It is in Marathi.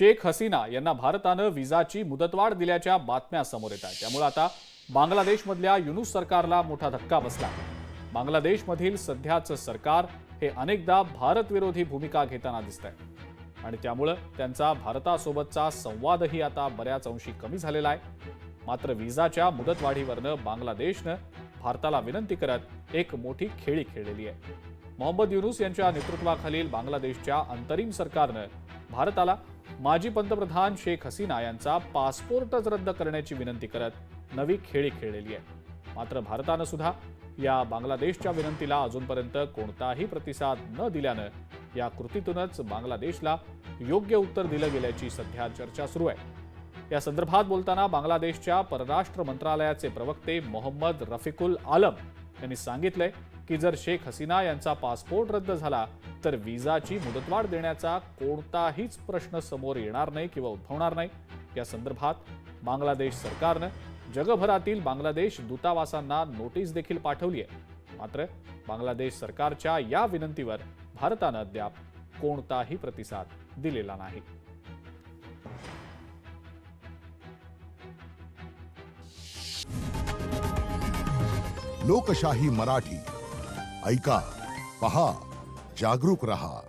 शेख हसीना यांना भारतानं विजाची मुदतवाढ दिल्याच्या बातम्या समोर येत आहेत। त्यामुळे आता बांगलादेशमधल्या युनूस सरकारला मोठा धक्का बसला। बांगलादेशमधील सध्याचं सरकार हे अनेकदा भारतविरोधी भूमिका घेताना दिसतंय आणि त्यामुळे त्यांचा भारतासोबतचा संवादही आता बऱ्याच अंशी कमी झालेला आहे। मात्र विजाच्या मुदतवाढीवरनं बांगलादेशनं भारताला विनंती करत एक मोठी खेळी खेळलेली आहे। मोहम्मद युनूस यांच्या नेतृत्वाखालील बांगलादेशच्या अंतरिम सरकारनं भारताला माजी पंतप्रधान शेख हसीना यांचा पासपोर्टच रद्द करण्याची विनंती करत नवी खेळी खेळलेली आहे। मात्र भारतानं सुद्धा या बांगलादेशच्या विनंतीला अजूनपर्यंत कोणताही प्रतिसाद न दिल्यानं या कृतीतूनच बांगलादेशला योग्य उत्तर दिलं गेल्याची सध्या चर्चा सुरू आहे। या संदर्भात बोलताना बांगलादेशच्या परराष्ट्र मंत्रालयाचे प्रवक्ते मोहम्मद रफिकुल आलम यांनी सांगितलंय की जर शेख हसीना यांचा पासपोर्ट रद्द झाला तर विजाची मुदतवाढ देण्याचा कोणताहीच प्रश्न समोर येणार नाही किंवा उद्भवणार नाही। या संदर्भात बांगलादेश सरकारनं जगभरातील बांगलादेश दूतावासांना नोटीस देखील पाठवली आहे। मात्र बांगलादेश सरकारच्या या विनंतीवर भारतानं अद्याप कोणताही प्रतिसाद दिलेला नाही। लोकशाही मराठी ऐका, पहा, जागरूक रहा।